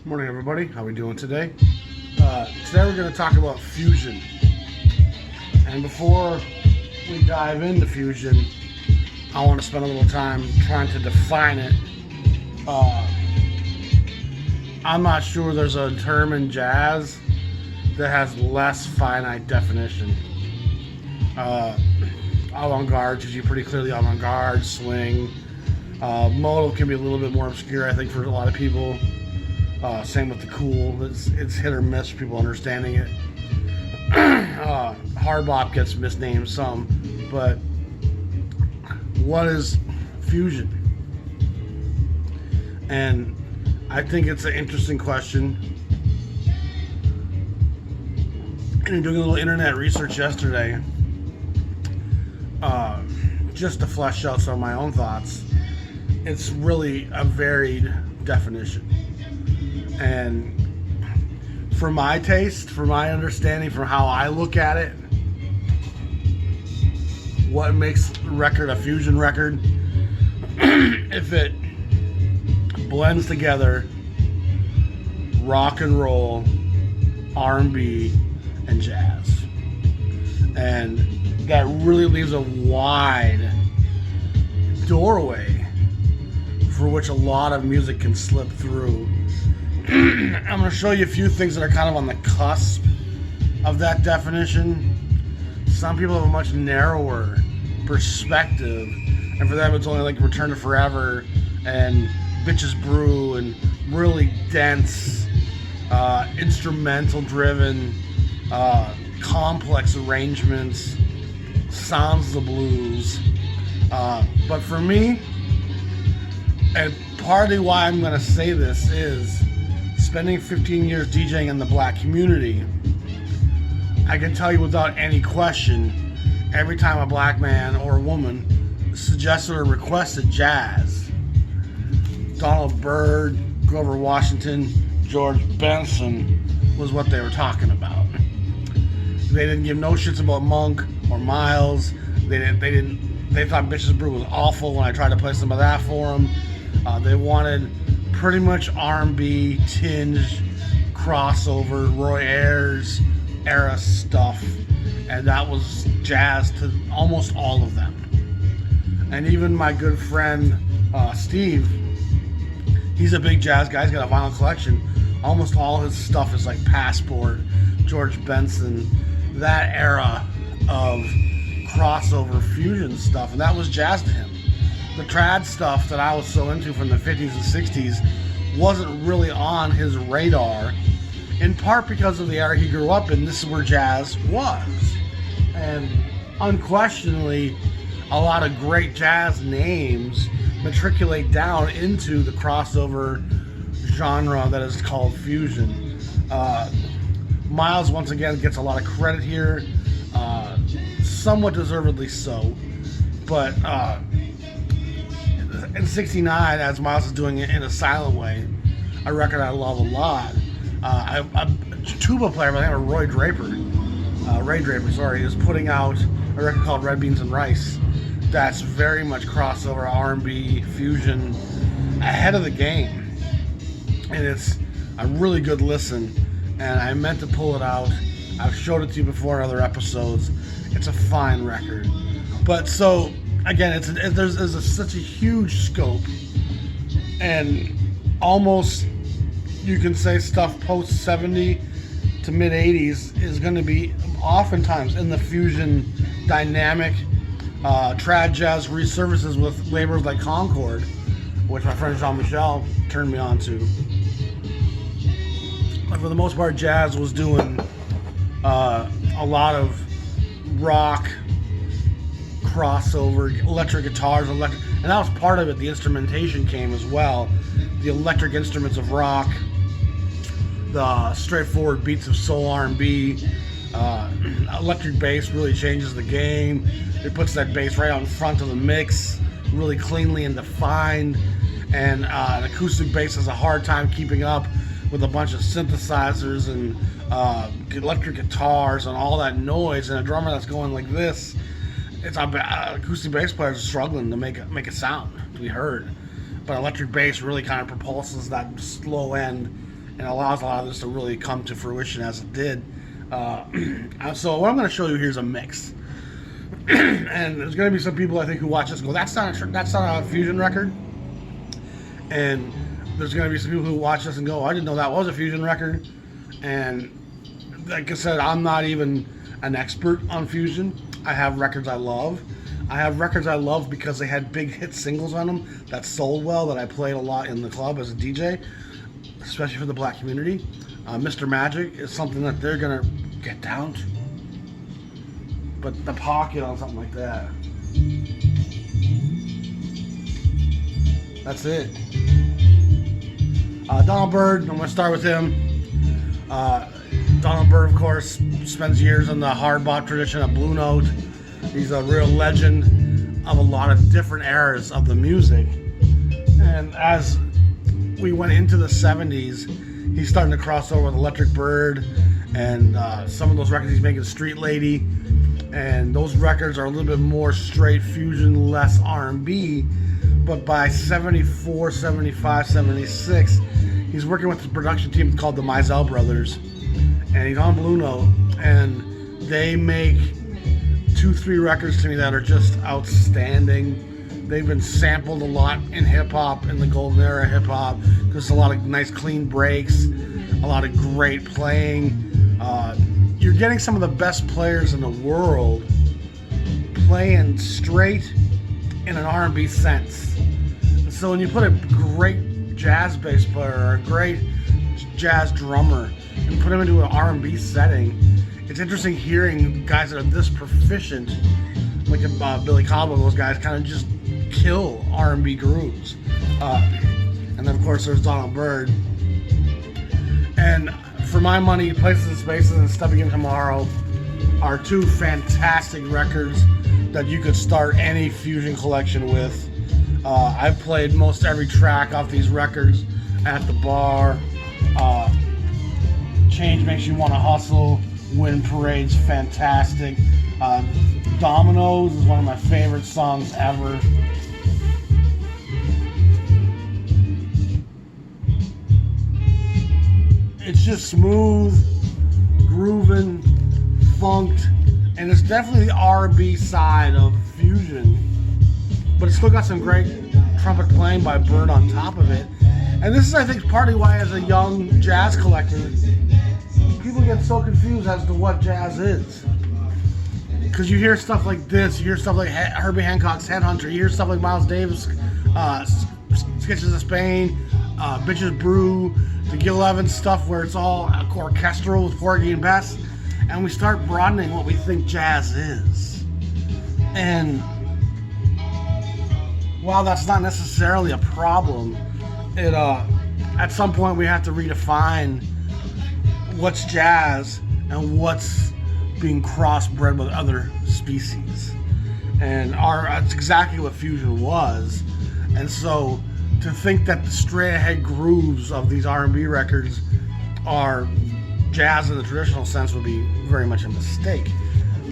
Morning, everybody. How we doing today? Today we're going to talk about fusion. And before we dive into fusion, I want to spend a little time trying to define it. I'm not sure there's a term in jazz that has less finite definition. Avant-garde is pretty clearly avant-garde, swing. Modal can be a little bit more obscure, I think, for a lot of people. Same with the cool. It's hit or miss for people understanding it. Hard bop gets misnamed some, but what is fusion? And I think it's an interesting question. And doing a little internet research yesterday, just to flesh out some of my own thoughts. It's really a varied definition. And for my taste, for my understanding, for how I look at it, what makes a record a fusion record? If it blends together rock and roll, R&B, and jazz. And that really leaves a wide doorway for which a lot of music can slip through. I'm going to show you a few things that are kind of on the cusp of that definition. Some people have a much narrower perspective, and for them it's only like Return to Forever and Bitches Brew and really dense, instrumental driven, complex arrangements, sounds of the blues. But for me, and partly why I'm going to say this is spending 15 years DJing in the black community, I can tell you without any question, every time a black man or a woman suggested or requested jazz, Donald Byrd, Grover Washington, George Benson was what they were talking about. They didn't give no shits about Monk or Miles. They thought Bitches Brew was awful when I tried to play some of that for them. They wanted pretty much R&B tinge, crossover, Roy Ayers era stuff, and that was jazz to almost all of them. And even my good friend Steve, he's a big jazz guy. He's got a vinyl collection. Almost all his stuff is like Passport, George Benson, that era of crossover fusion stuff, and that was jazz to him. The trad stuff that I was so into from the 50s and 60s wasn't really on his radar, in part because of the era he grew up in. This is where jazz was. And unquestionably, a lot of great jazz names matriculate down into the crossover genre that is called fusion. Miles, once again, gets a lot of credit here, somewhat deservedly so, but in '69, as Miles is doing it in a silent way, a record I love a lot. A tuba player by the name of Ray Draper, is putting out a record called Red Beans and Rice. That's very much crossover R&B fusion, ahead of the game, and it's a really good listen. And I meant to pull it out. I've showed it to you before in other episodes. It's a fine record, but so. Again, there's such a huge scope, and almost you can say stuff post 70 to mid 80s is going to be oftentimes in the fusion dynamic. Trad jazz resurfaces with labels like Concord, which my friend Jean-Michel turned me on to. But for the most part, jazz was doing a lot of rock, crossover, electric guitars, and that was part of it. The instrumentation came as well. The electric instruments of rock, the straightforward beats of soul R&B. Electric bass really changes the game. It puts that bass right out in front of the mix, really cleanly and defined. And an acoustic bass has a hard time keeping up with a bunch of synthesizers and electric guitars and all that noise. And a drummer that's going like this, it's acoustic bass players are struggling to make a sound to be heard. But electric bass really kind of propulses that slow end and allows a lot of this to really come to fruition as it did. So what I'm going to show you here is a mix. And there's going to be some people I think who watch this and go, that's not a fusion record. And there's going to be some people who watch this and go, I didn't know that was a fusion record. And like I said, I'm not even an expert on fusion. I have records I love. I have records I love because they had big hit singles on them that sold well, that I played a lot in the club as a DJ, especially for the black community. Mr. Magic is something that they're going to get down to. But the pocket on something like that, that's it. Donald Byrd, I'm going to start with him. Donald Byrd, of course, spends years in the hard bop tradition of Blue Note. He's a real legend of a lot of different eras of the music. And as we went into the 70s, he's starting to cross over with Electric Bird and some of those records he's making, Street Lady. And those records are a little bit more straight fusion, less R&B. But by 74, 75, 76, he's working with the production team called the Mizell Brothers. And he's on Blue Note. And they make 2-3 records to me that are just outstanding. They've been sampled a lot in hip-hop, in the golden era of hip-hop. There's a lot of nice clean breaks, a lot of great playing. You're getting some of the best players in the world playing straight in an R&B sense. So when you put a great jazz bass player or a great jazz drummer and put them into an R&B setting, it's interesting hearing guys that are this proficient, like Billy Cobham, those guys kind of just kill R&B grooves. And then of course there's Donald Byrd. And for my money, Places and Spaces and Stepping In Tomorrow are two fantastic records that you could start any fusion collection with. I've played most every track off these records at the bar. Change Makes You Want to Hustle, Wind Parade's fantastic. Dominoes is one of my favorite songs ever. It's just smooth, grooving, funked, and it's definitely the R&B side of fusion, but it's still got some great trumpet playing by Byrd on top of it. And this is, I think, partly why, as a young jazz collector, people get so confused as to what jazz is. Because you hear stuff like this, you hear stuff like Herbie Hancock's Headhunter, you hear stuff like Miles Davis, Sketches of Spain, Bitches Brew, the Gil Evans stuff where it's all orchestral with Porgy and Bess, and we start broadening what we think jazz is. And while that's not necessarily a problem, it at some point we have to redefine what's jazz and what's being crossbred with other species. And that's exactly what fusion was. And so to think that the straight ahead grooves of these R&B records are jazz in the traditional sense would be very much a mistake.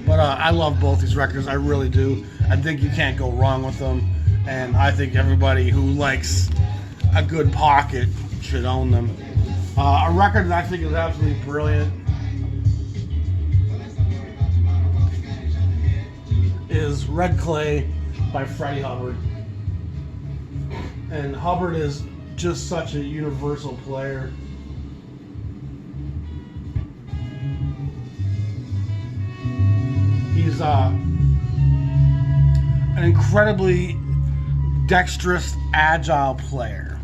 But I love both these records, I really do. I think you can't go wrong with them, and I think everybody who likes a good pocket should own them. A record that I think is absolutely brilliant is Red Clay by Freddie Hubbard. And Hubbard is just such a universal player. He's an incredibly dexterous, agile player.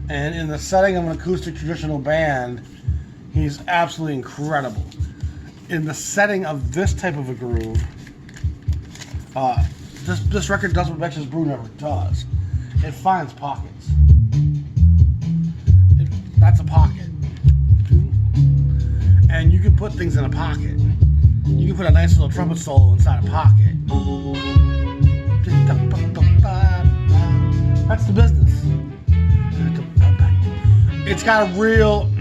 And in the setting of an acoustic traditional band, he's absolutely incredible. In the setting of this type of a groove, this record does what Betches Brew never does. It finds pockets. That's a pocket. And you can put things in a pocket. You can put a nice little trumpet solo inside a pocket. That's the business. It's got a real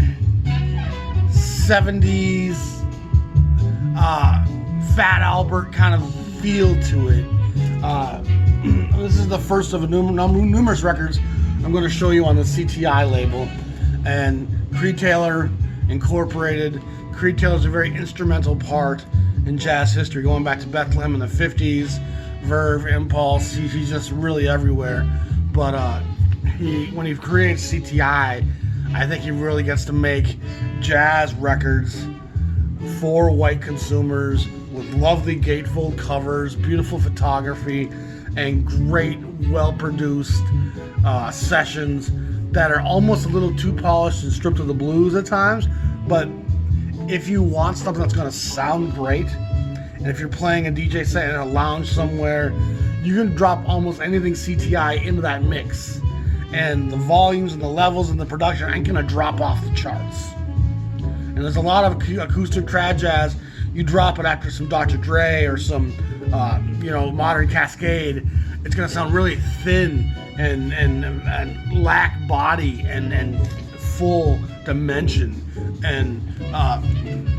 70s Fat Albert kind of feel to it. This is the first of numerous records I'm going to show you on the CTI label, and Creed Taylor Incorporated. Creed Taylor's a very instrumental part in jazz history, going back to Bethlehem in the 50s, Verve, Impulse. He's just really everywhere. But when he creates CTI, I think he really gets to make jazz records for white consumers with lovely gatefold covers, beautiful photography, and great, well-produced sessions that are almost a little too polished and stripped of the blues at times. But if you want something that's going to sound great, and if you're playing a DJ set in a lounge somewhere, you can drop almost anything CTI into that mix, and the volumes and the levels and the production ain't going to drop off the charts. And there's a lot of acoustic trad jazz. You drop it after some Dr. Dre or some, modern Cascade, it's going to sound really thin and lack body and full dimension. And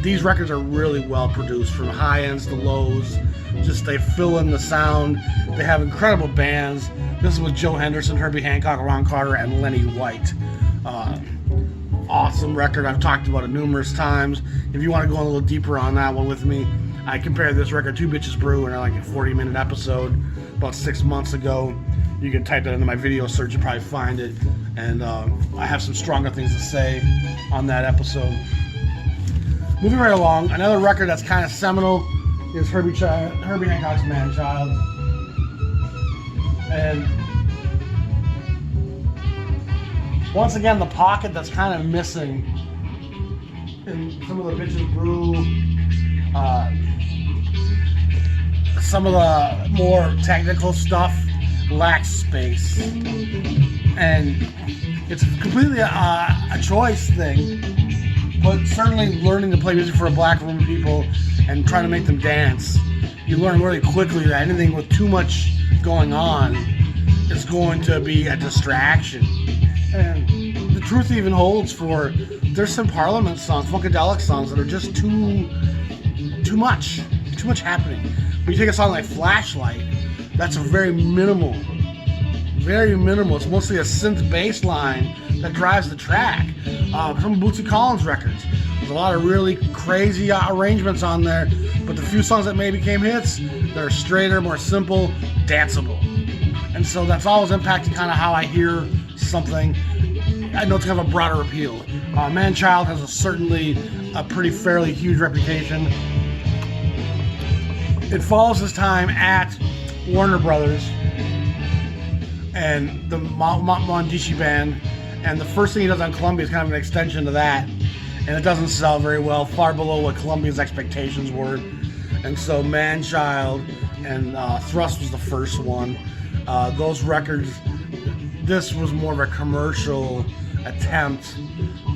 these records are really well produced, from high ends to lows. Just they fill in the sound. They have incredible bands. This is with Joe Henderson, Herbie Hancock, Ron Carter, and Lenny White. Awesome record. I've talked about it numerous times. If you want to go a little deeper on that one with me, I compared this record to Bitches Brew in like a 40-minute episode about 6 months ago. You can type that into my video search and probably find it. And I have some stronger things to say on that episode. Moving right along, another record that's kind of seminal is Herbie Hancock's Man Child. And once again, the pocket that's kind of missing in some of the Bitches Brew, some of the more technical stuff lacks space. And it's completely a choice thing, but certainly learning to play music for a black room of people and trying to make them dance, you learn really quickly that anything with too much going on is going to be a distraction. And the truth even holds for, there's some Parliament songs, Funkadelic songs, that are just too much happening. When you take a song like Flashlight, that's a very minimal. It's mostly a synth bass line that drives the track. Some Bootsy Collins records, there's a lot of really crazy arrangements on there, but the few songs that maybe became hits, they're straighter, more simple, danceable. And so that's always impacted kind of how I hear something. I know it's kind of a broader appeal. Man Child has certainly a pretty fairly huge reputation. It follows his time at Warner Brothers and the Mondishi Band, and the first thing he does on Columbia is kind of an extension to that, and it doesn't sell very well, far below what Columbia's expectations were. And so Man Child and Thrust was the first one. Those records, this was more of a commercial attempt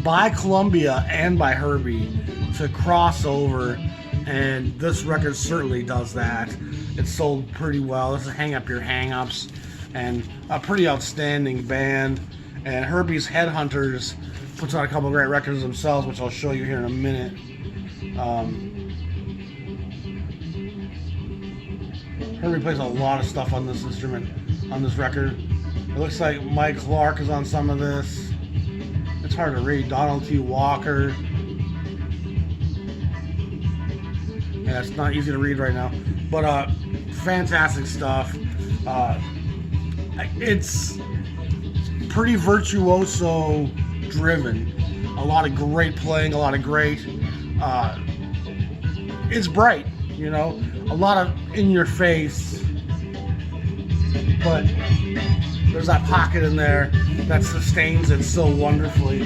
by Columbia and by Herbie to cross over, and this record certainly does that. It sold pretty well. This is Hang Up Your Hang-Ups, and a pretty outstanding band. And Herbie's Headhunters puts out a couple of great records themselves, which I'll show you here in a minute. Herbie plays a lot of stuff on this instrument, on this record. It looks like Mike Clark is on some of this. It's hard to read. Donald T. Walker. Yeah, it's not easy to read right now. But fantastic stuff. It's pretty virtuoso driven. A lot of great playing, a lot of great. It's bright, you know, a lot of in your face, but there's that pocket in there that sustains it so wonderfully.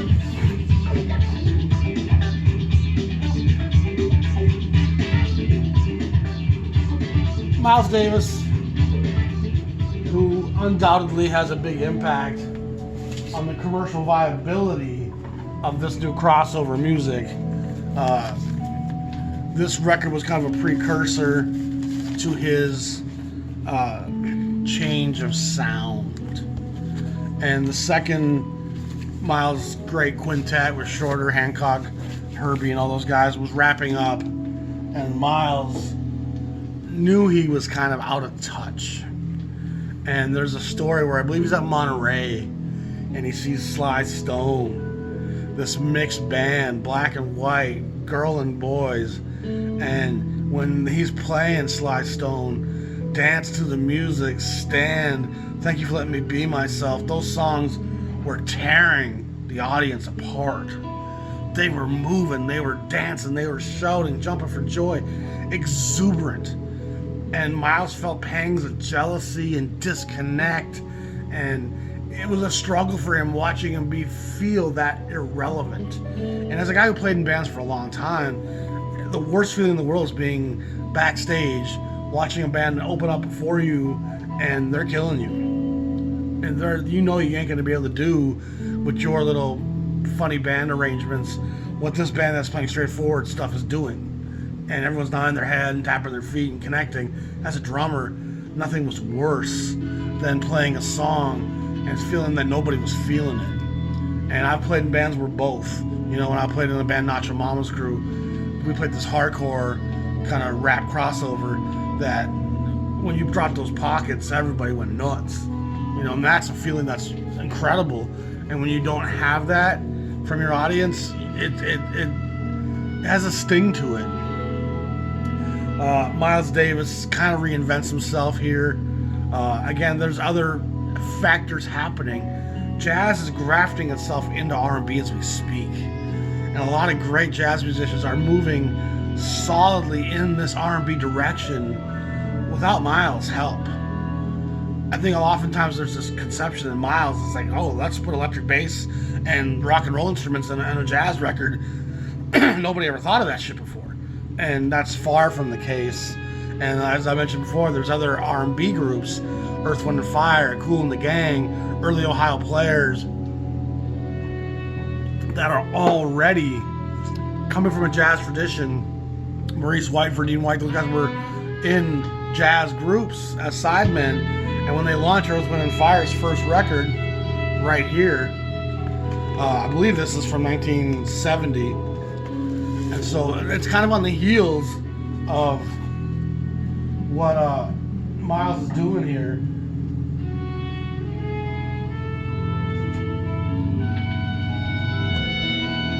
Miles Davis, who undoubtedly has a big impact on the commercial viability of this new crossover music. This record was kind of a precursor to his change of sound. And the second Miles' great quintet with Shorter, Hancock, Herbie, and all those guys was wrapping up, and Miles knew he was kind of out of touch. And there's a story where I believe he's at Monterey and he sees Sly Stone this mixed band, black and white, girl and boys. And when he's playing Sly Stone, Dance to the Music, Stand, Thank You for Letting Me Be Myself, those songs were tearing the audience apart. They were moving, they were dancing, they were shouting, jumping for joy, exuberant. And Miles felt pangs of jealousy and disconnect, and it was a struggle for him watching him feel that irrelevant. And as a guy who played in bands for a long time, the worst feeling in the world is being backstage, watching a band open up before you, and they're killing you. And you know you ain't going to be able to do with your little funny band arrangements what this band that's playing straightforward stuff is doing. And everyone's nodding their head and tapping their feet and connecting. As a drummer, nothing was worse than playing a song and feeling that nobody was feeling it. And I've played in bands where both. You know, when I played in the band Nacho Mama's Crew, we played this hardcore kind of rap crossover that when you dropped those pockets, everybody went nuts. You know, and that's a feeling that's incredible. And when you don't have that from your audience, it has a sting to it. Miles Davis kind of reinvents himself here. Again, there's other factors happening. Jazz is grafting itself into R&B as we speak. And a lot of great jazz musicians are moving solidly in this R&B direction without Miles' help. I think oftentimes there's this conception that Miles is like, oh, let's put electric bass and rock and roll instruments in a jazz record. Nobody ever thought of that shit before. And that's far from the case. And as I mentioned before, there's other R&B groups, Earth, Wind & Fire, Kool and the Gang, early Ohio players, that are already coming from a jazz tradition. Maurice White, Verdine White, those guys were in jazz groups as sidemen. And when they launched Earth, Wind & Fire's first record, right here, I believe this is from 1970. And so it's kind of on the heels of what Miles is doing here.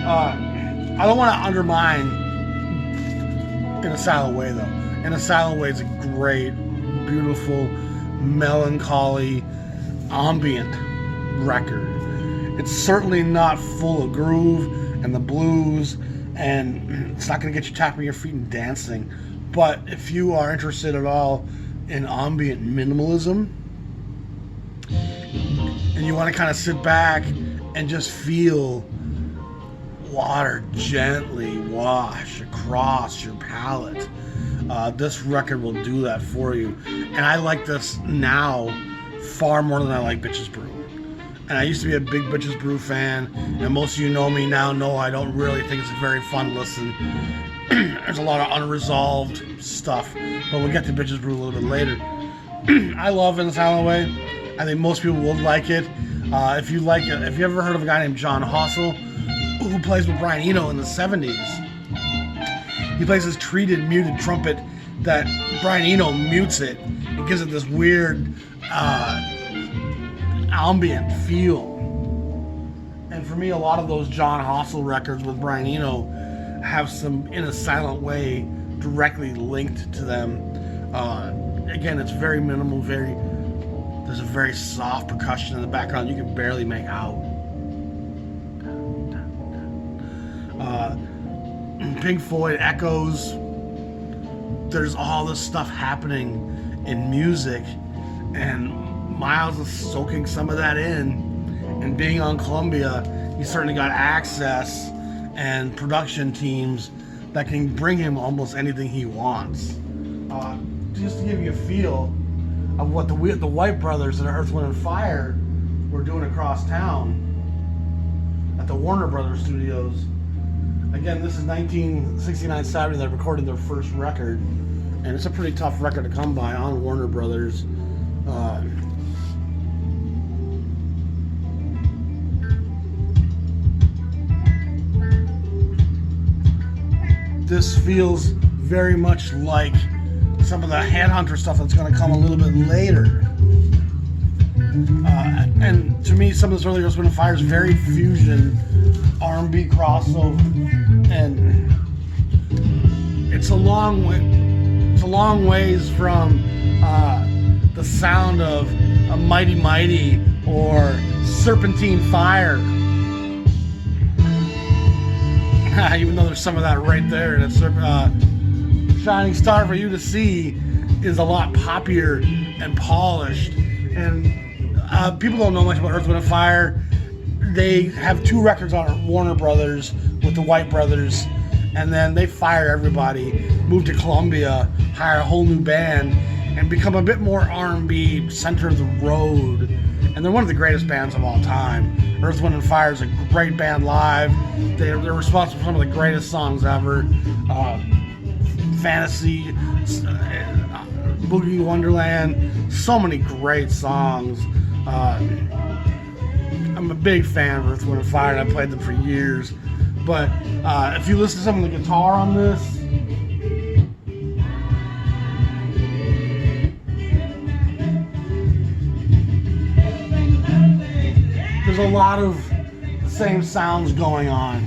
I don't want to undermine In a Silent Way, though. In a Silent Way is a great, beautiful, melancholy, ambient record. It's certainly not full of groove and the blues, and it's not going to get you tapping your feet and dancing. But if you are interested at all in ambient minimalism, and you want to kind of sit back and just feel water gently wash across your palate, this record will do that for you. And I like this now far more than I like Bitches Brew. And I used to be a big Bitches Brew fan, and most of you know me now know I don't really think it's a very fun listen. There's a lot of unresolved stuff, but we'll get to Bitches Brew a little bit later. I love In a Silent Way. I think most people will like it. If you ever heard of a guy named John Hossel, who plays with Brian Eno in the 70s. He plays this treated, muted trumpet that Brian Eno mutes it and gives it this weird ambient feel. And for me, a lot of those John Hossel records with Brian Eno have some In a Silent Way directly linked to them. Again, it's very minimal, there's a very soft percussion in the background you can barely make out. Pink Floyd Echoes. There's all this stuff happening in music, and Miles is soaking some of that in. And being on Columbia, he's certainly got access and production teams that can bring him almost anything he wants. Just to give you a feel of what the White Brothers and Earth, Wind & Fire were doing across town at the Warner Brothers studios. Again, this is 1969 Saturday. They're recording their first record, and it's a pretty tough record to come by on Warner Brothers. This feels very much like some of the Headhunter stuff that's going to come a little bit later. And to me, some of this early Earth, Wind & Fire is very fusion, R&B crossover, and it's a long way. It's a long ways from the sound of a Mighty Mighty or Serpentine Fire. Even though there's some of that right there, and it's Shining Star for You to See is a lot poppier and polished. And people don't know much about Earth, Wind & Fire. They have 2 records on Warner Brothers with the White Brothers, and then they fire everybody, move to Columbia, hire a whole new band, and become a bit more R&B, center of the road. And they're one of the greatest bands of all time. Earth, Wind & Fire is a great band live. They're responsible for some of the greatest songs ever. Fantasy, Boogie Wonderland, so many great songs. I'm a big fan of Earth, Wind & Fire, and I've played them for years. But if you listen to some of the guitar on this, there's a lot of the same sounds going on.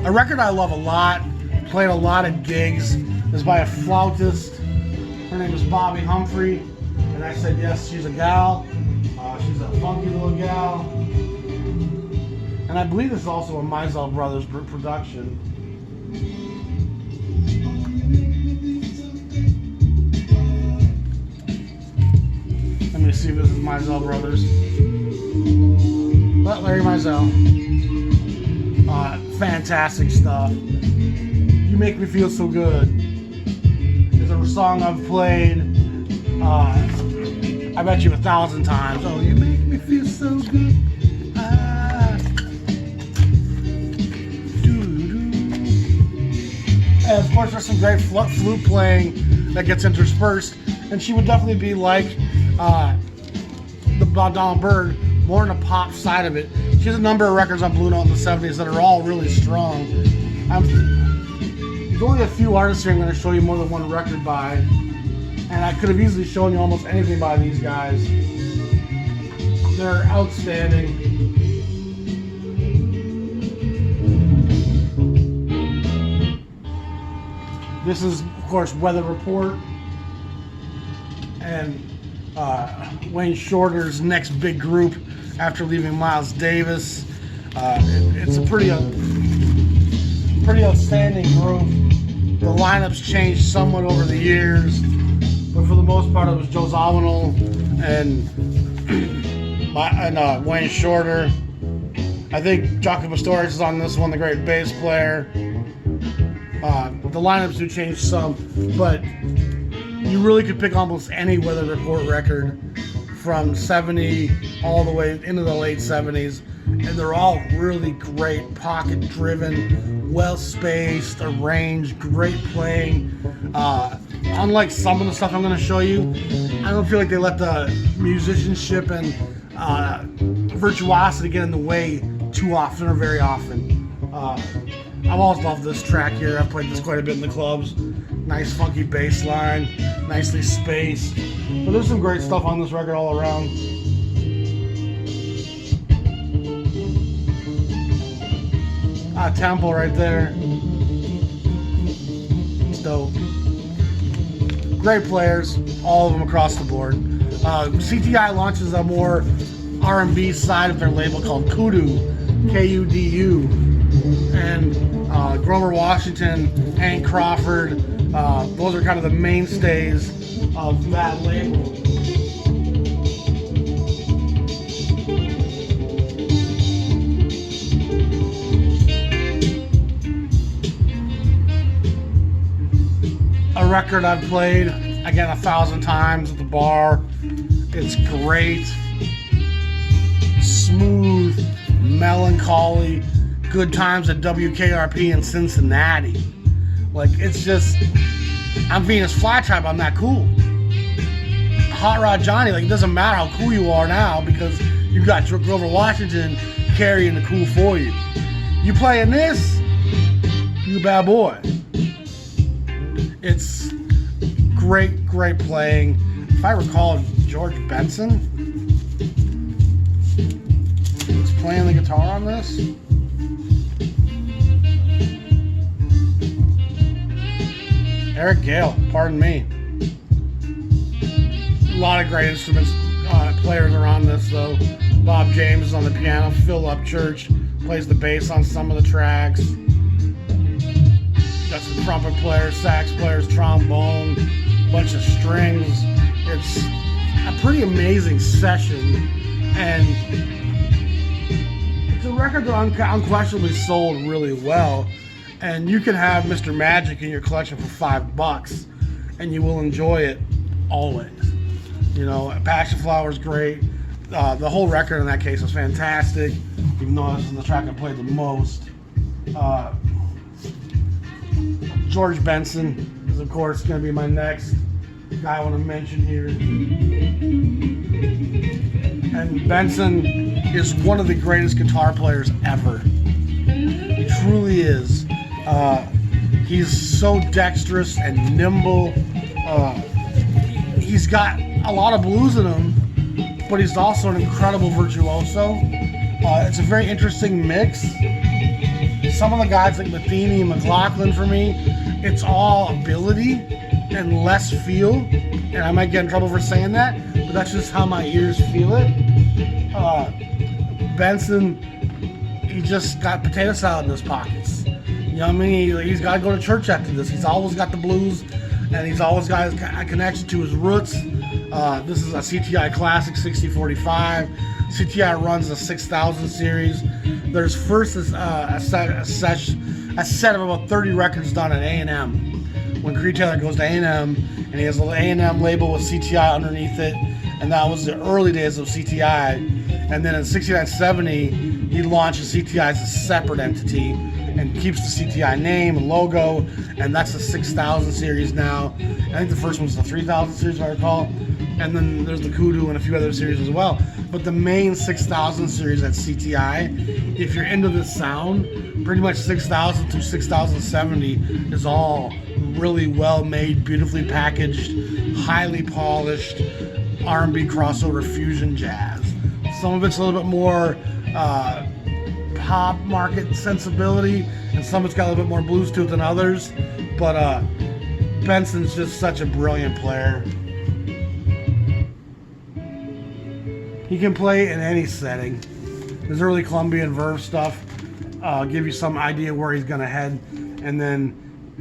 A record I love a lot, played a lot of gigs, is by a flautist. Her name is Bobby Humphrey, and I said yes, she's a gal. She's a funky little gal. And I believe this is also a Mizell Brothers production. Let me see if this is Mizell Brothers. But Larry Mizell. Fantastic stuff. You Make Me Feel So Good is a song I've played I bet you 1,000 times. Oh, you make me feel so good. And of course, there's some great flute playing that gets interspersed, and she would definitely be like the Donald Byrd, more on the pop side of it. She has a number of records on Blue Note in the 70s that are all really strong. There's only a few artists here I'm going to show you more than one record by, and I could have easily shown you almost anything by these guys. They're outstanding. This is, of course, Weather Report, and Wayne Shorter's next big group after leaving Miles Davis. It's a pretty outstanding group. The lineup's changed somewhat over the years, but for the most part, it was Joe Zawinul and Wayne Shorter. I think Jockey Pastorius is on this one, the great bass player. The lineups do change some, but you really could pick almost any Weather Report record from 70 all the way into the late 70s, and they're all really great, pocket-driven, well-spaced, arranged, great playing. Unlike some of the stuff I'm going to show you, I don't feel like they let the musicianship and virtuosity get in the way too often or very often. I've always loved this track here. I've played this quite a bit in the clubs. Nice funky bass line, nicely spaced. But there's some great stuff on this record all around. Tempo right there. It's dope. Great players, all of them across the board. CTI launches a more R&B side of their label called Kudu, K-U-D-U. And Grover Washington, Hank Crawford, those are kind of the mainstays of that label. A record I've played, again, 1,000 times at the bar. It's great. Smooth, melancholy, good times at WKRP in Cincinnati. Like, it's just, I'm Venus Flytrap, I'm that cool. Hot Rod Johnny, like, it doesn't matter how cool you are now because you've got Grover Washington carrying the cool for you. You playing this, you a bad boy. It's great, great playing, if I recall, George Benson was playing the guitar on this. Eric Gale, pardon me. A lot of great instruments, players are on this though. Bob James is on the piano. Phil Upchurch plays the bass on some of the tracks. Got some trumpet players, sax players, trombone, bunch of strings. It's a pretty amazing session, and it's a record that unquestionably sold really well. And you can have Mr. Magic in your collection for $5, and you will enjoy it always. You know, Passion Flower is great. The whole record in that case was fantastic, even though this is the track I played the most. George Benson is, of course, going to be my next guy I want to mention here. And Benson is one of the greatest guitar players ever. He truly is. He's so dexterous and nimble. He's got a lot of blues in him, but he's also an incredible virtuoso. It's a very interesting mix. Some of the guys like Metheny and McLaughlin, for me, it's all ability and less feel. And I might get in trouble for saying that, but that's just how my ears feel it. Benson, he just got potato salad in his pockets. You know what I mean? He's got to go to church after this. He's always got the blues, and he's always got a connection to his roots. This is a CTI Classic 6045. CTI runs the 6000 series. There's first a set of about 30 records done at A&M. When Creed Taylor goes to A&M, and he has a little A&M label with CTI underneath it, and that was the early days of CTI. And then in 69-70, he launches CTI as a separate entity and keeps the CTI name and logo, and that's the 6000 series now. I think the first one's the 3000 series, if I recall. And then there's the Kudu and a few other series as well. But the main 6000 series at CTI, if you're into this sound, pretty much 6000 through 6070 is all really well made, beautifully packaged, highly polished R&B crossover fusion jazz. Some of it's a little bit more pop market sensibility, and some it's got a little bit more blues to it than others. But Benson's just such a brilliant player. He can play in any setting. His early Colombian Verve stuff give you some idea where he's gonna head, and then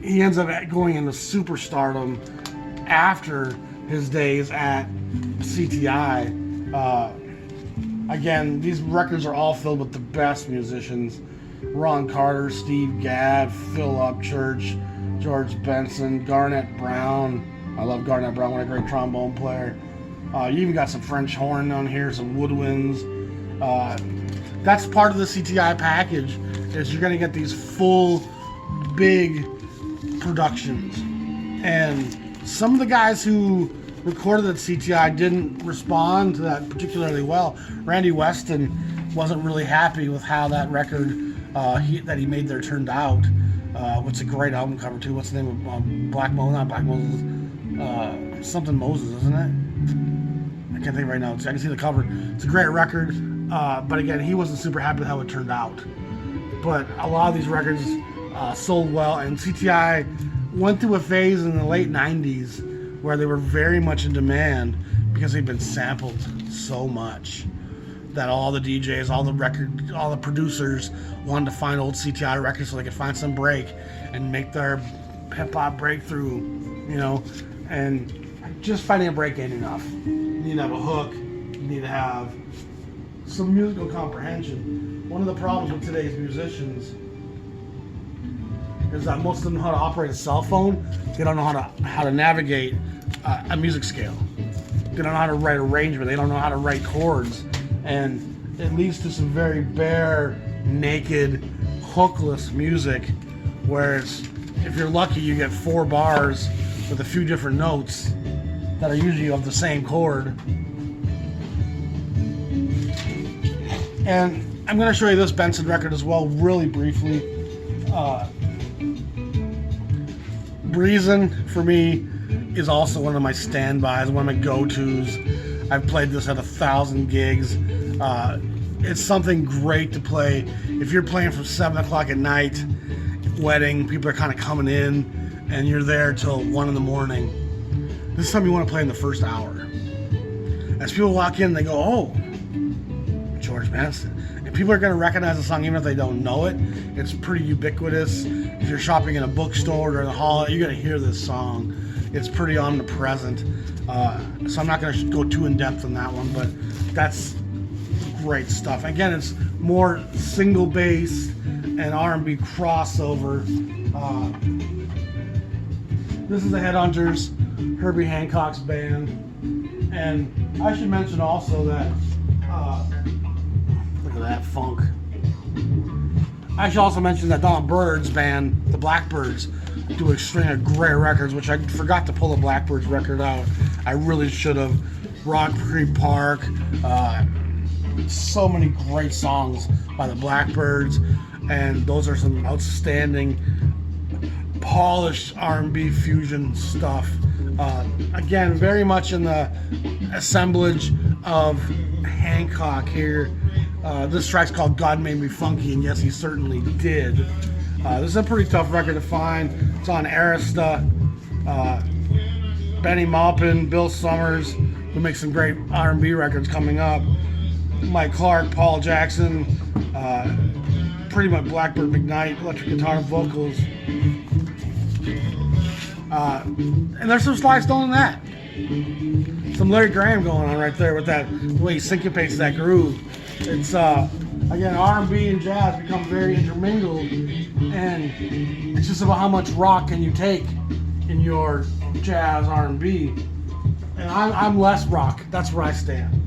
he ends up going into superstardom after his days at CTI. Again, these records are all filled with the best musicians. Ron Carter, Steve Gadd, Phil Upchurch, George Benson, Garnett Brown. I love Garnett Brown, what a great trombone player. You even got some French horn on here, some woodwinds. That's part of the CTI package, is you're going to get these full, big productions. And some of the guys who recorded at CTI didn't respond to that particularly well. Randy Weston wasn't really happy with how that record that he made there turned out. What's a great album cover too. What's the name of Black Moses? Not Black Moses. Something Moses, isn't it? I can't think right now. I can see the cover. It's a great record. But again, he wasn't super happy with how it turned out. But a lot of these records sold well, and CTI went through a phase in the late 90s where they were very much in demand because they've been sampled so much that all the DJs, all the producers wanted to find old CTI records so they could find some break and make their hip-hop breakthrough, you know. And just finding a break ain't enough. You need to have a hook. You need to have some musical comprehension. One of the problems with today's musicians is that most of them know how to operate a cell phone. They don't know how to navigate a music scale. They don't know how to write arrangement. They don't know how to write chords, and it leads to some very bare, naked, hookless music. Whereas, if you're lucky, you get 4 bars with a few different notes that are usually of the same chord. And I'm going to show you this Benson record as well, really briefly. Reason for me is also one of my standbys, one of my go-tos. I've played this at 1,000 gigs. It's something great to play if you're playing from 7 o'clock at night, wedding, people are kind of coming in, and you're there till 1 in the morning. This is something you want to play in the first hour. As people walk in, they go, oh, George Benson. And people are going to recognize the song even if they don't know it. It's pretty ubiquitous. If you're shopping in a bookstore during the holiday, you're going to hear this song. It's pretty omnipresent. So I'm not going to go too in depth on that one, but that's great stuff. Again, it's more single bass and R&B crossover. This is the Headhunters, Herbie Hancock's band. And I should mention also that, look at that funk. I should also mention that Byrd's band, the Blackbyrds, do a string of great records, which I forgot to pull the Blackbyrds record out. I really should have. Rock Creek Park, so many great songs by the Blackbyrds, and those are some outstanding, polished R&B fusion stuff. Again, very much in the assemblage of Hancock here. This track's called God Made Me Funky, and yes, he certainly did. This is a pretty tough record to find. It's on Arista. Benny Maupin, Bill Summers, who makes some great R&B records coming up. Mike Clark, Paul Jackson, pretty much Blackbird McKnight, electric guitar, vocals. And there's some Sly Stone in that. Some Larry Graham going on right there with that, the way he syncopates that groove. It's, again, R&B and jazz become very intermingled, and it's just about how much rock can you take in your jazz R&B. And I'm less rock. That's where I stand.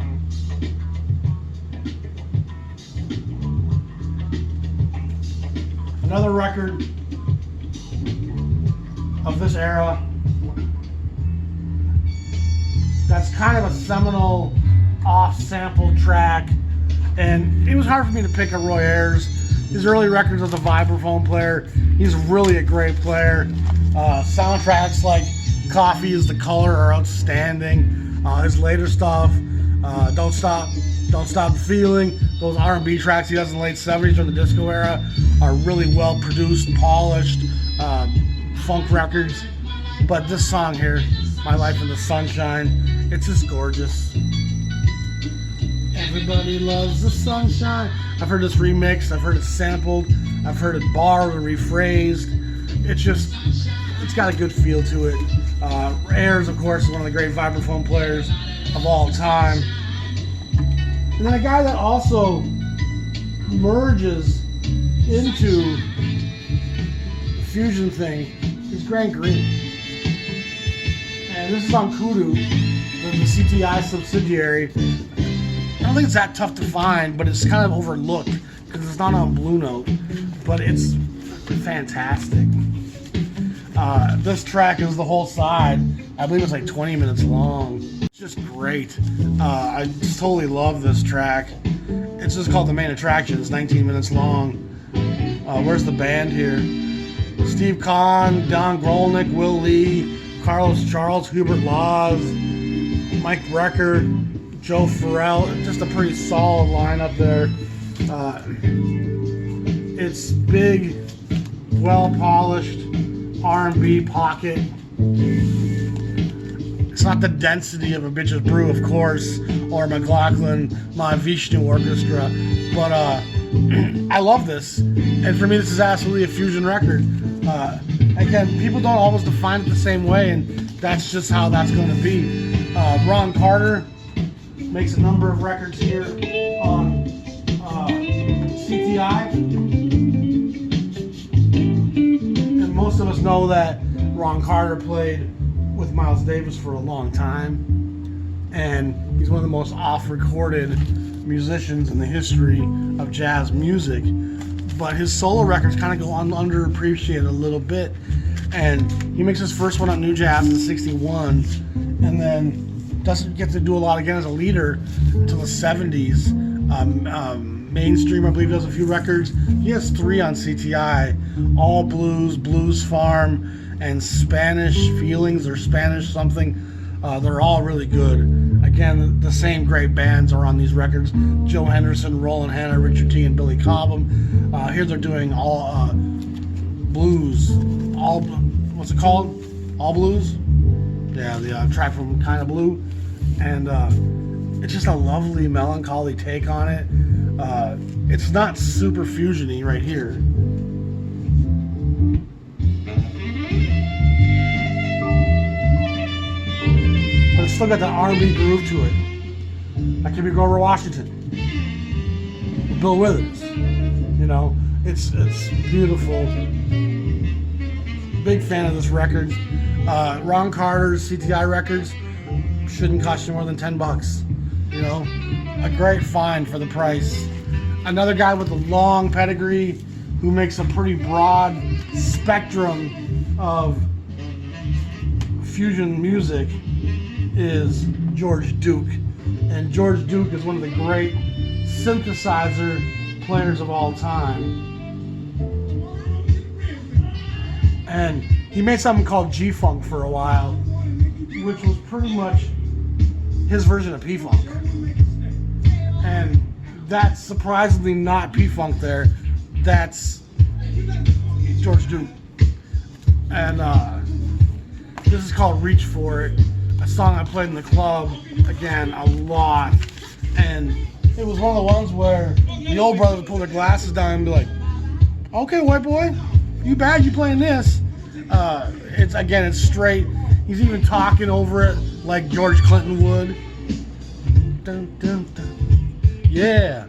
Another record of this era that's kind of a seminal off-sample track, and it was hard for me to pick a Roy Ayers. His early records as a vibraphone player, he's really a great player. Soundtracks like Coffee is the Color are outstanding. His later stuff, Don't Stop Feeling, those R&B tracks he does in the late 70s during the disco era are really well produced, polished, funk records. But this song here, My Life in the Sunshine, it's just gorgeous. Everybody loves the sunshine. I've heard this remixed, I've heard it sampled, I've heard it borrowed and rephrased. It's got a good feel to it. Ayers, of course, is one of the great vibraphone players of all time. And then a guy that also merges into the fusion thing is Grant Green. And this is on Kudu, the CTI subsidiary. I don't think it's that tough to find, but it's kind of overlooked because it's not on Blue Note, but it's fantastic. This track is the whole side. I believe it's like 20 minutes long. It's just great. I just totally love this track. It's just called The Main Attraction. It's 19 minutes long. Where's the band here? Steve Kahn, Don Grolnick, Will Lee, Carlos Charles, Hubert Laws, Mike Brecker, Joe Farrell. Just a pretty solid lineup there. It's big, well-polished R&B pocket. It's not the density of a Bitch's Brew, of course, or McLaughlin Mahavishnu Orchestra, but I love this, and for me this is absolutely a fusion record. Again, people don't always define it the same way, and that's just how that's going to be. Ron Carter makes a number of records here on CTI, and most of us know that Ron Carter played with Miles Davis for a long time, and he's one of the most off-recorded musicians in the history of jazz music. But his solo records kind of go on underappreciated a little bit, and he makes his first one on New Jazz in '61, and then doesn't get to do a lot again as a leader until the '70s. Mainstream, I believe, does a few records. He has 3 on CTI, all blues, Blues Farm, and Spanish feelings or Spanish something. They're all really good. Again, the same great bands are on these records. Joe Henderson, Roland Hanna, Richard T, and Billy Cobham. Here they're doing all blues. What's it called? All blues? Yeah, the track from Kind of Blue. And it's just a lovely, melancholy take on it. It's not super fusion-y right here. But it's still got the R&B groove to it. Like if you go over Washington, with Bill Withers, you know, it's beautiful. Big fan of this record. Ron Carter's CTI records shouldn't cost you more than $10. You know, a great find for the price. Another guy with a long pedigree who makes a pretty broad spectrum of fusion music is George Duke. And George Duke is one of the great synthesizer players of all time. And he made something called G-Funk for a while, which was pretty much his version of P-Funk. And that's surprisingly not P-Funk there. That's George Duke. And this is called Reach For It, a song I played in the club, again, a lot. And it was one of the ones where the old brother would pull their glasses down and be like, okay, white boy, you bad, you playing this. It's straight. He's even talking over it like George Clinton would. Dun, dun, dun. Yeah.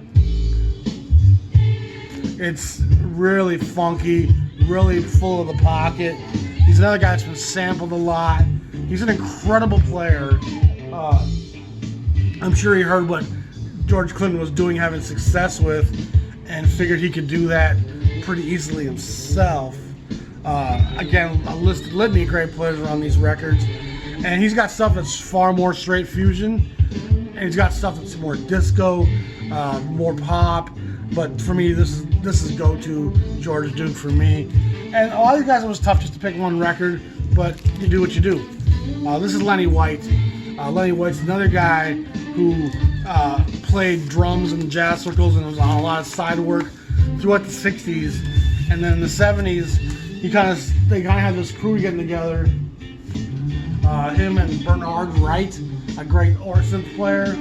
It's really funky, really full of the pocket. He's another guy that's been sampled a lot. He's an incredible player. I'm sure he heard what George Clinton was doing, having success with, and figured he could do that pretty easily himself. Again, a litany of great players are on these records, and he's got stuff that's far more straight fusion, and he's got stuff that's more disco, more pop. But for me, this is go-to George Duke for me. And a lot of these guys, it was tough just to pick one record, but you do what you do. This is Lenny White. Lenny White's another guy who played drums in jazz circles and was on a lot of side work throughout the 60s. And then in the 70s, they kind of had this crew getting together. Him and Bernard Wright, a great synth player,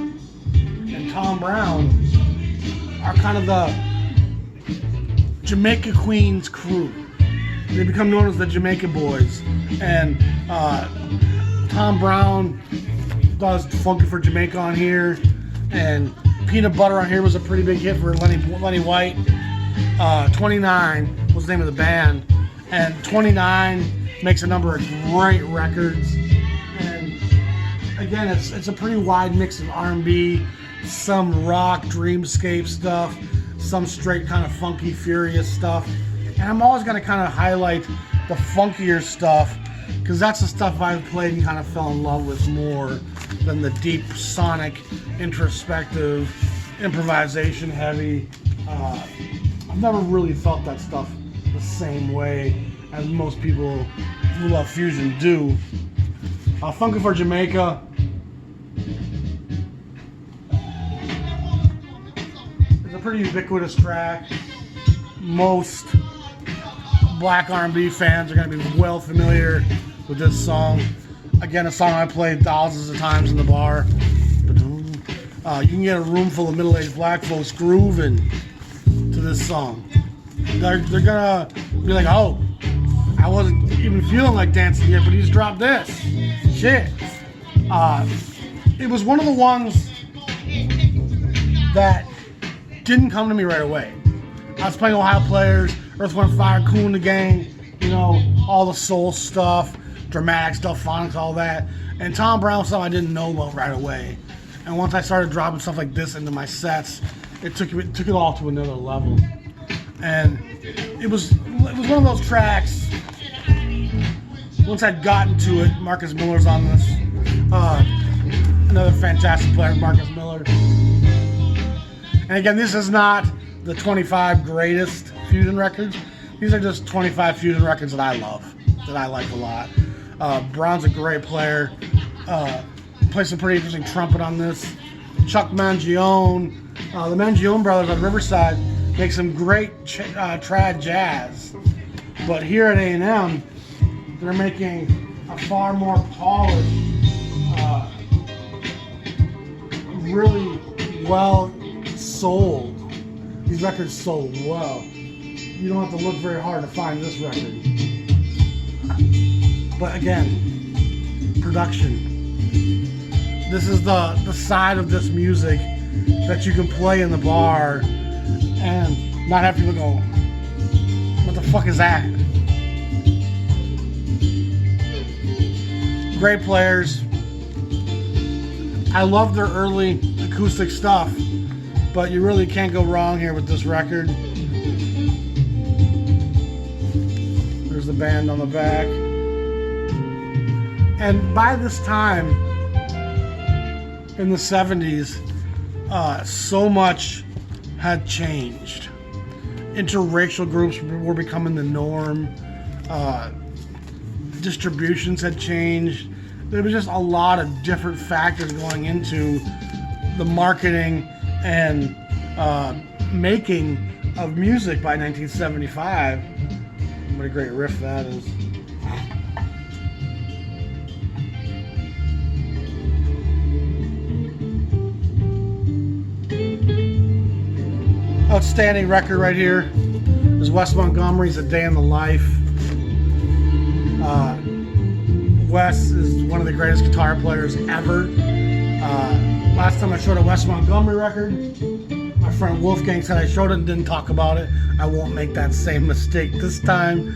and Tom Brown are kind of the Jamaica Queens crew. They become known as the Jamaica Boys. And Tom Brown does Funky for Jamaica on here, and Peanut Butter on here was a pretty big hit for Lenny White. 29 was the name of the band, and 29 makes a number of great records. And again, it's a pretty wide mix of R&B, some rock, dreamscape stuff, some straight kind of funky, furious stuff. And I'm always going to kind of highlight the funkier stuff, because that's the stuff I've played and kind of fell in love with more than the deep, sonic, introspective, improvisation heavy. I've never really felt that stuff the same way as most people who love fusion do. Funky for Jamaica. It's a pretty ubiquitous track. Most black R&B fans are going to be well familiar with this song. Again, a song I played thousands of times in the bar. You can get a room full of middle-aged black folks grooving to this song. They're gonna be like, oh, I wasn't even feeling like dancing yet, but he just dropped this. Shit. It was one of the ones that didn't come to me right away. I was playing Ohio Players, Earth, Wind, Fire, Kool and the Gang, you know, all the soul stuff, dramatic stuff, phonics, all that. And Tom Brown was something I didn't know about right away. And once I started dropping stuff like this into my sets, it took it all to another level. And it was one of those tracks. Once I'd gotten to it, Marcus Miller's on this. Another fantastic player, Marcus Miller. And again, this is not the 25 greatest fusion records. These are just 25 fusion records that I love. that I like a lot. Brown's a great player. Plays some pretty interesting trumpet on this. Chuck Mangione, the Mangione brothers on Riverside make some great trad jazz. But here at A&M, they're making a far more polished, really well sold. These records sold well. You don't have to look very hard to find this record. But again, production. This is the side of this music that you can play in the bar and not have people go, what the fuck is that? Great players. I love their early acoustic stuff, but you really can't go wrong here with this record. There's the band on the back. And by this time, in the 70s, so much had changed. Interracial groups were becoming the norm. Distributions had changed. There was just a lot of different factors going into the marketing and making of music by 1975. What a great riff that is. Outstanding record right here is Wes Montgomery's A Day in the Life. Wes is one of the greatest guitar players ever. Last time I showed a Wes Montgomery record, my friend Wolfgang said I showed it and didn't talk about it. I won't make that same mistake this time.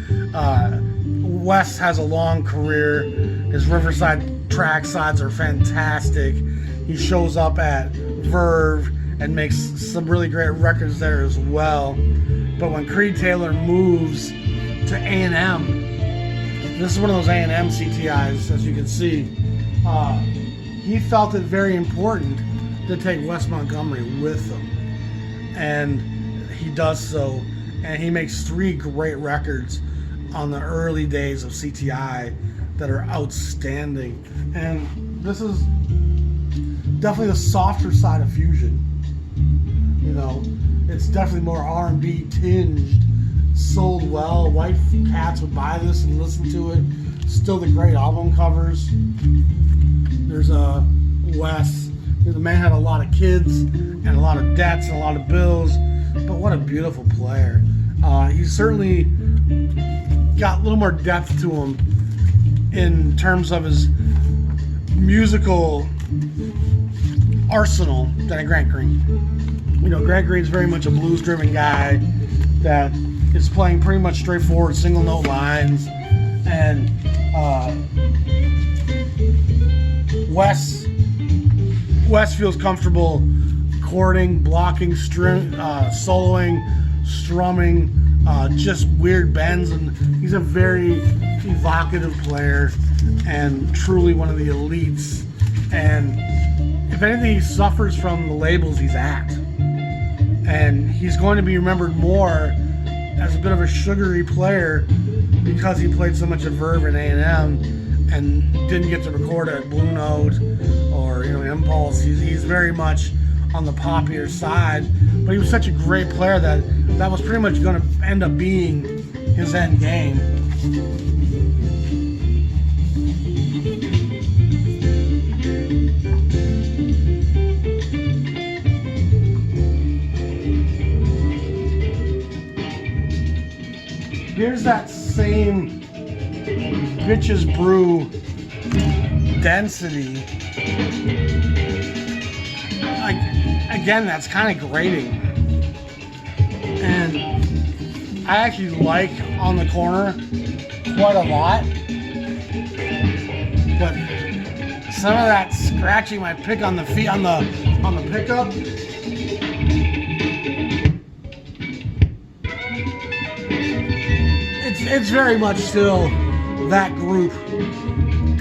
Wes has a long career. His Riverside track sides are fantastic. He shows up at Verve and makes some really great records there as well. But when Creed Taylor moves to A&M, this is one of those A&M CTIs, as you can see, he felt it very important to take Wes Montgomery with him. And he does so, and he makes 3 great records on the early days of CTI that are outstanding. And this is definitely the softer side of fusion. You know, it's definitely more R&B tinged, sold well. White cats would buy this and listen to it. Still the great album covers. There's Wes. The man had a lot of kids and a lot of debts and a lot of bills, but what a beautiful player. He certainly got a little more depth to him in terms of his musical arsenal than a Grant Green. You know, Grant Green's very much a blues-driven guy that is playing pretty much straightforward single-note lines, and Wes feels comfortable chording, blocking, soloing, strumming, just weird bends, and he's a very evocative player and truly one of the elites. And if anything, he suffers from the labels he's at. And he's going to be remembered more as a bit of a sugary player because he played so much at Verve and A&M and didn't get to record at Blue Note or, you know, Impulse. He's very much on the poppier side, but he was such a great player that was pretty much going to end up being his end game. Here's that same Bitches Brew density. Again, that's kind of grating. And I actually like On the Corner quite a lot. But some of that scratching my pick on the feet on the pickup, it's very much still that group.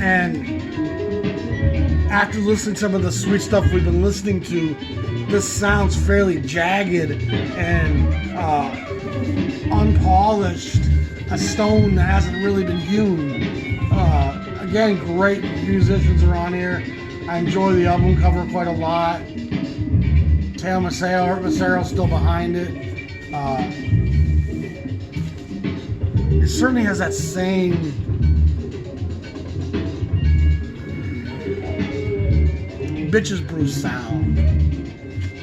And after listening to some of the sweet stuff we've been listening to, this sounds fairly jagged and unpolished, a stone that hasn't really been hewn. Again, great musicians are on here. I enjoy the album cover quite a lot. Teo Macero's still behind it. It certainly has that same Bitches Brew sound.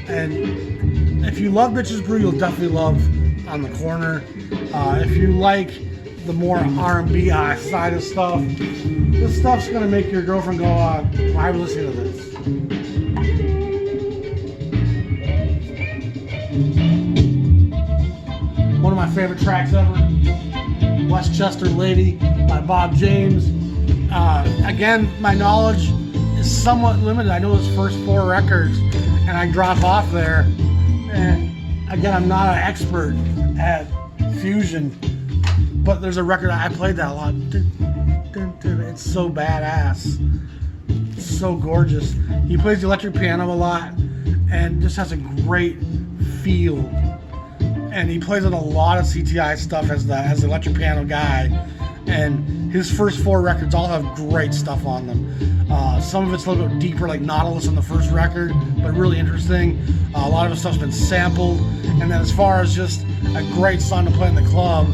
And if you love Bitches Brew, you'll definitely love On the Corner. If you like the more R&B side of stuff, this stuff's gonna make your girlfriend go, why are we listening to this? One of my favorite tracks ever, Westchester Lady by Bob James. Again, my knowledge is somewhat limited. I know his first 4 records, and I drop off there. And again, I'm not an expert at fusion, but there's a record I played that a lot. It's so badass. It's so gorgeous. He plays the electric piano a lot, and just has a great feel. And he plays on a lot of CTI stuff as the electric piano guy. And his first 4 records all have great stuff on them. Some of it's a little bit deeper, like Nautilus on the first record, but really interesting. A lot of his stuff's been sampled. And then as far as just a great song to play in the club,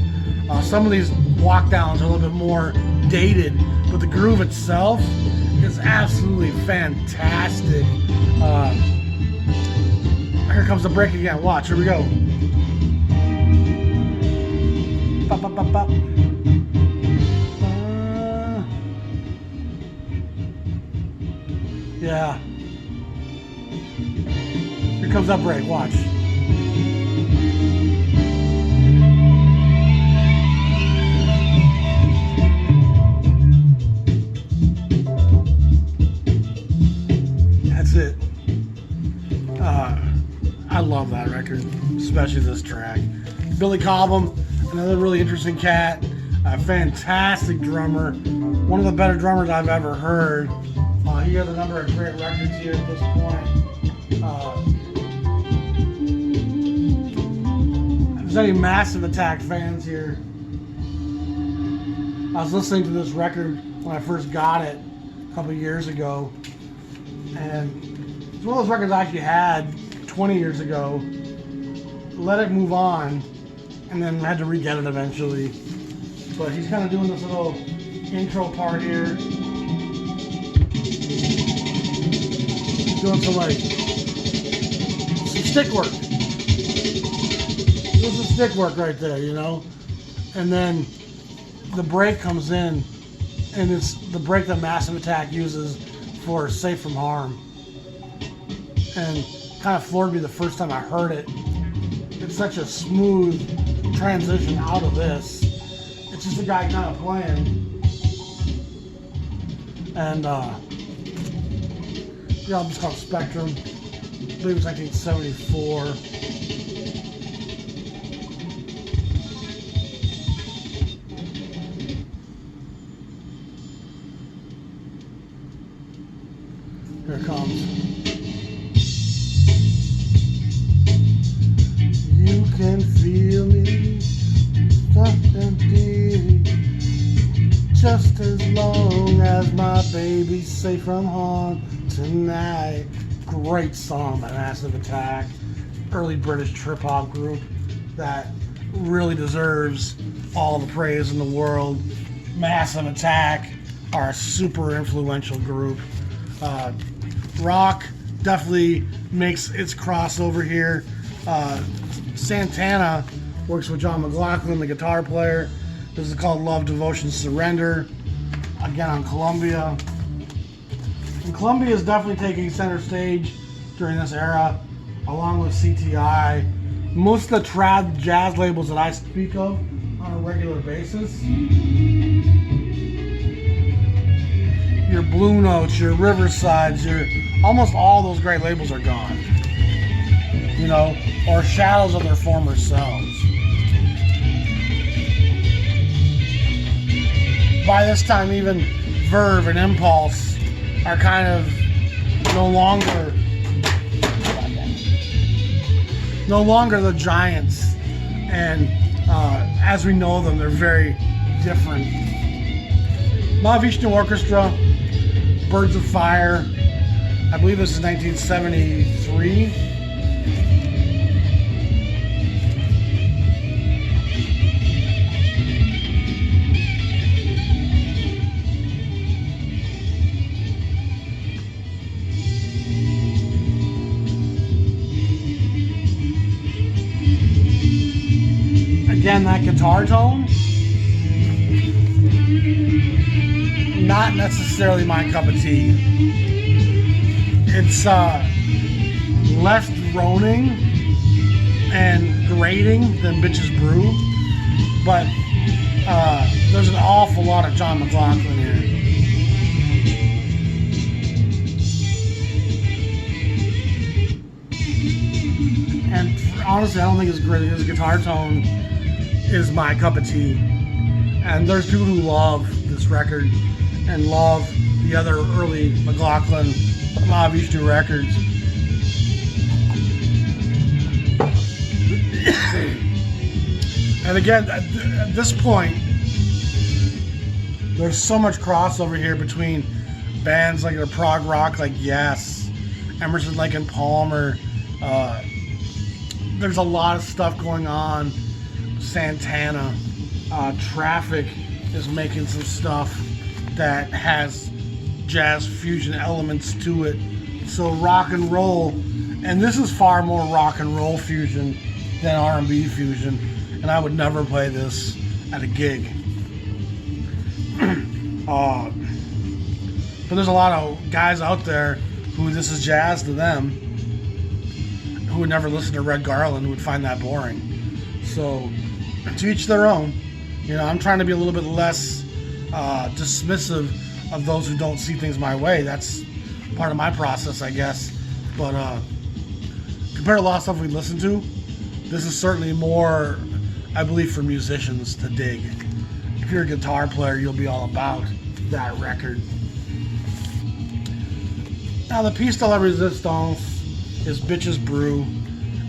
some of these walk downs are a little bit more dated, but the groove itself is absolutely fantastic. Here comes the break again. Watch, here we go. Bop, bop, bop, bop. Yeah. Here comes that break. Watch. That's it. I love that record, especially this track. Billy Cobham, another really interesting cat, a fantastic drummer, one of the better drummers I've ever heard. He has a number of great records here at this point. If there's any Massive Attack fans here, I was listening to this record when I first got it a couple years ago, and it's one of those records I actually had 20 years ago, let it move on, and then had to re-get it eventually. But he's kind of doing this little intro part here. Doing some stick work. This is stick work right there, you know? And then the break comes in, and it's the break that Massive Attack uses for Safe from Harm. And kind of floored me the first time I heard it. It's such a smooth transition out of this. It's just a guy kind of playing. And the album's called Spectrum. I believe it's 1974. Here it comes. You can feel me, soft and deep, just as long as my baby's safe from harm tonight. Great song by Massive Attack, early British trip-hop group that really deserves all the praise in the world. Massive Attack are a super influential group. Rock definitely makes its crossover here. Santana works with John McLaughlin, the guitar player. This is called Love, Devotion, Surrender. Again on Columbia. And Columbia is definitely taking center stage during this era, along with CTI. Most of the trad jazz labels that I speak of on a regular basis. Your Blue Notes, your Riversides, your almost all those great labels are gone. You know, or shadows of their former selves. By this time, even Verve and Impulse are kind of no longer no longer the giants, and as we know them, they're very different. Mahavishnu Orchestra, Birds of Fire. I believe this is 1973. Again, that guitar tone, not necessarily my cup of tea. It's less droning and grating than Bitches Brew, but there's an awful lot of John McLaughlin here. And honestly, I don't think it's great. His guitar tone is my cup of tea. And there's people who love this record and love the other early McLaughlin Mahavishnu records. And again, at this point, there's so much crossover here between bands like prog rock like Yes, Emerson, Lake and Palmer. There's a lot of stuff going on. Santana, Traffic is making some stuff that has jazz fusion elements to it. So rock and roll, and this is far more rock and roll fusion than R&B fusion, and I would never play this at a gig. But there's a lot of guys out there who this is jazz to them, who would never listen to Red Garland, would find that boring. So to each their own. You know, I'm trying to be a little bit less dismissive of those who don't see things my way. That's part of my process, I guess. But compared to a lot of stuff we listen to, this is certainly more, I believe, for musicians to dig. If you're a guitar player, you'll be all about that record. Now, the piece de la resistance is Bitches Brew,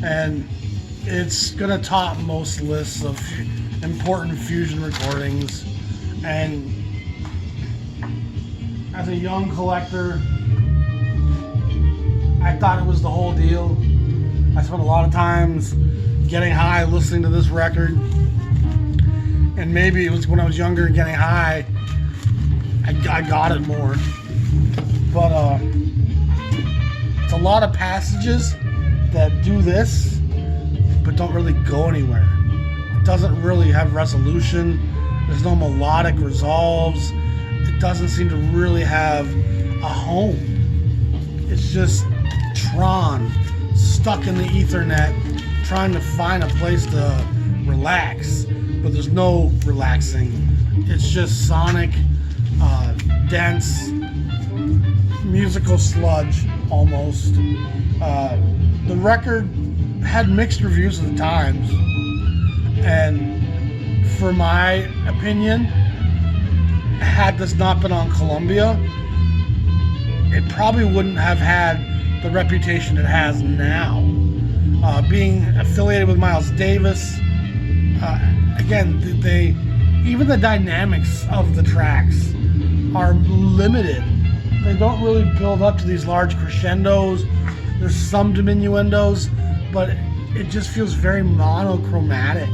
and it's gonna top most lists of important fusion recordings. And as a young collector, I thought it was the whole deal. I spent a lot of times getting high listening to this record, and maybe it was when I was younger and getting high, I got it more. But it's a lot of passages that do this but don't really go anywhere. It doesn't really have resolution. There's no melodic resolves. It doesn't seem to really have a home. It's just Tron stuck in the Ethernet trying to find a place to relax, but there's no relaxing. It's just sonic, dense, musical sludge almost. The record had mixed reviews at the times, and for my opinion, had this not been on Columbia, it probably wouldn't have had the reputation it has now. Being affiliated with Miles Davis, again, even the dynamics of the tracks are limited. They don't really build up to these large crescendos. There's some diminuendos, but it just feels very monochromatic,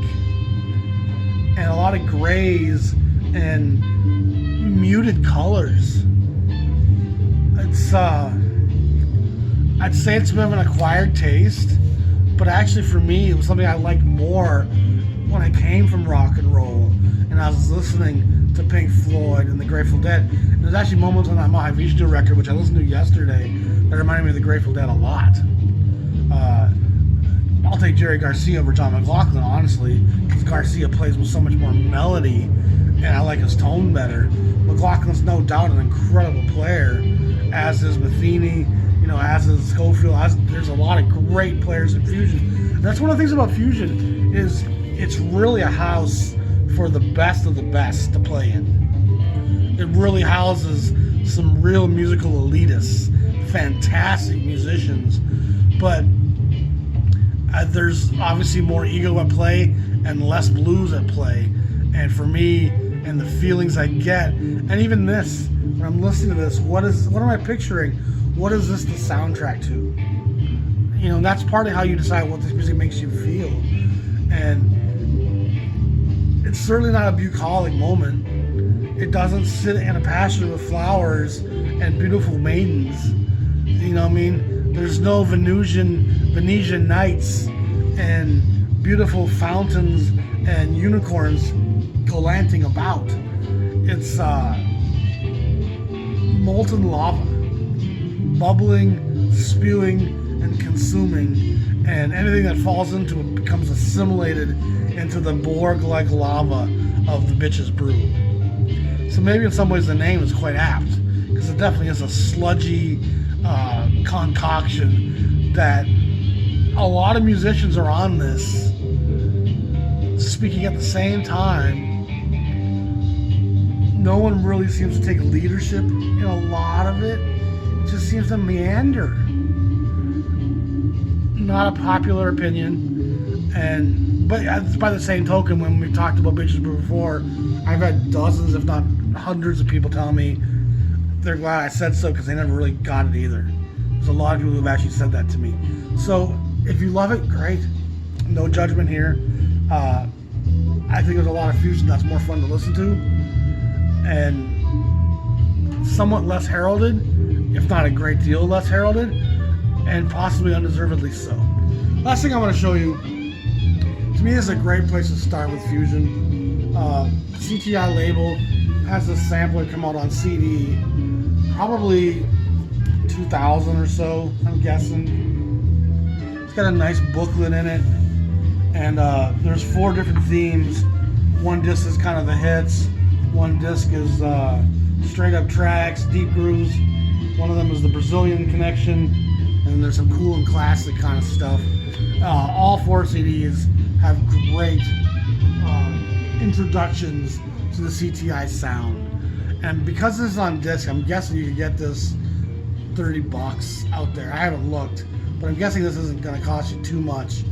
and a lot of grays and muted colors. It's I'd say it's a bit of an acquired taste, but actually for me it was something I liked more when I came from rock and roll and I was listening to Pink Floyd and the Grateful Dead. And there's actually moments on that Mahavishnu record, which I listened to yesterday, that reminded me of the Grateful Dead a lot. I'll take Jerry Garcia over John McLaughlin, honestly, because Garcia plays with so much more melody, and I like his tone better. McLaughlin's no doubt an incredible player, as is Matheny, as is Schofield. There's a lot of great players in fusion. And that's one of the things about fusion is it's really a house for the best of the best to play in. It really houses some real musical elitists, fantastic musicians, but there's obviously more ego at play and less blues at play. And for me, and the feelings I get, and even this, when I'm listening to this, what am I picturing? What is this the soundtrack to? You know, that's partly how you decide what this music makes you feel. And it's certainly not a bucolic moment. It doesn't sit in a pasture with flowers and beautiful maidens. You know what I mean? There's no Venetian nights and beautiful fountains and unicorns galanting about. It's molten lava, bubbling, spewing, and consuming, and anything that falls into it becomes assimilated into the Borg-like lava of the bitch's brew. So maybe in some ways the name is quite apt, because it definitely is a sludgy concoction that a lot of musicians are on this, speaking at the same time. No one really seems to take leadership in a lot of it. It just seems to meander. Not a popular opinion, but by the same token, when we've talked about Bitches Brew before, I've had dozens, if not hundreds, of people tell me they're glad I said so because they never really got it either. There's a lot of people who've actually said that to me. So if you love it, great. No judgment here. I think there's a lot of fusion that's more fun to listen to, and somewhat less heralded, if not a great deal less heralded, and possibly undeservedly so. Last thing I want to show you, to me, this is a great place to start with fusion. CTI label has this sampler come out on CD, probably 2000 or so, I'm guessing. It's got a nice booklet in it, and there's 4 different themes. One disc is kind of the hits, one disc is straight up tracks, deep grooves, one of them is the Brazilian connection, and there's some cool and classic kind of stuff. All 4 CDs have great introductions to the CTI sound, and because this is on disc, I'm guessing you could get this $30 out there. I haven't looked, but I'm guessing this isn't going to cost you too much.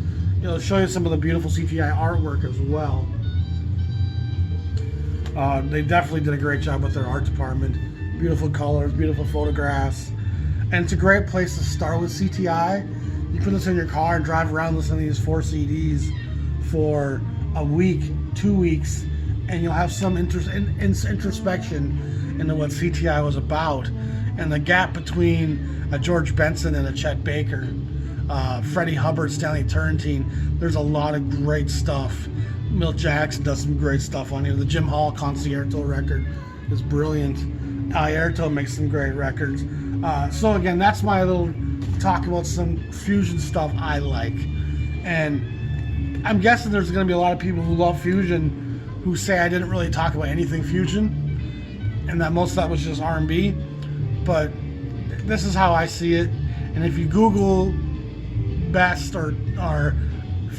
It'll show you some of the beautiful CTI artwork as well. They definitely did a great job with their art department. Beautiful colors, beautiful photographs, and it's a great place to start with CTI. You put this in your car and drive around listening to these 4 CDs for a week, 2 weeks, and you'll have some introspection into what CTI was about, and the gap between a George Benson and a Chet Baker, Freddie Hubbard, Stanley Turrentine. There's a lot of great stuff. Milt Jackson does some great stuff on here. The Jim Hall Concierto record is brilliant. Airto makes some great records. So again, that's my little talk about some fusion stuff I like. And I'm guessing there's going to be a lot of people who love fusion who say I didn't really talk about anything fusion, and that most of that was just R&B. But this is how I see it. And if you Google best or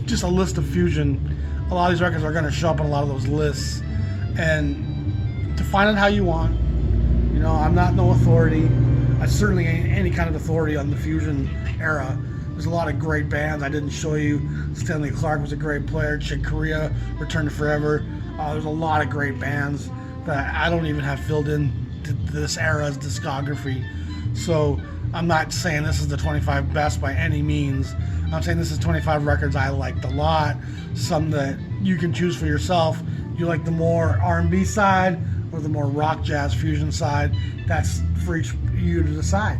just a list of fusion, a lot of these records are going to show up on a lot of those lists. And to find it how you want. You know, I'm not no authority. I certainly ain't any kind of authority on the fusion era. There's a lot of great bands I didn't show you. Stanley Clarke was a great player. Chick Corea, Return to Forever. There's a lot of great bands that I don't even have filled in to this era's discography. So I'm not saying this is the 25 best by any means. I'm saying this is 25 records I liked a lot. Some that you can choose for yourself. You like the more R&B side or the more rock, jazz, fusion side. That's for each you to decide.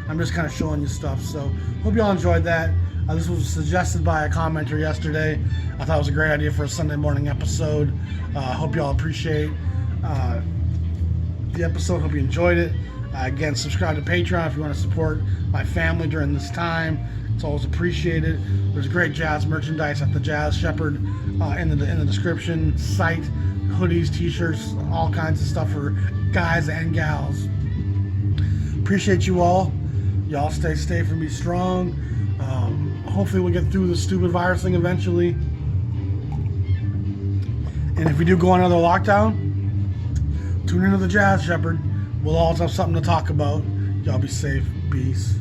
I'm just kind of showing you stuff. So hope you all enjoyed that. This was suggested by a commenter yesterday. I thought it was a great idea for a Sunday morning episode. Hope you all appreciate the episode. Hope you enjoyed it. Again, subscribe to Patreon if you want to support my family during this time. It's always appreciated. There's great jazz merchandise at the Jazz Shepherd in the description site. Hoodies, t-shirts, all kinds of stuff for guys and gals. Appreciate you all. Y'all stay safe and be strong. Hopefully we'll get through this stupid virus thing eventually. And if we do go on another lockdown, tune into the Jazz Shepherd. We'll all have something to talk about. Y'all be safe. Peace.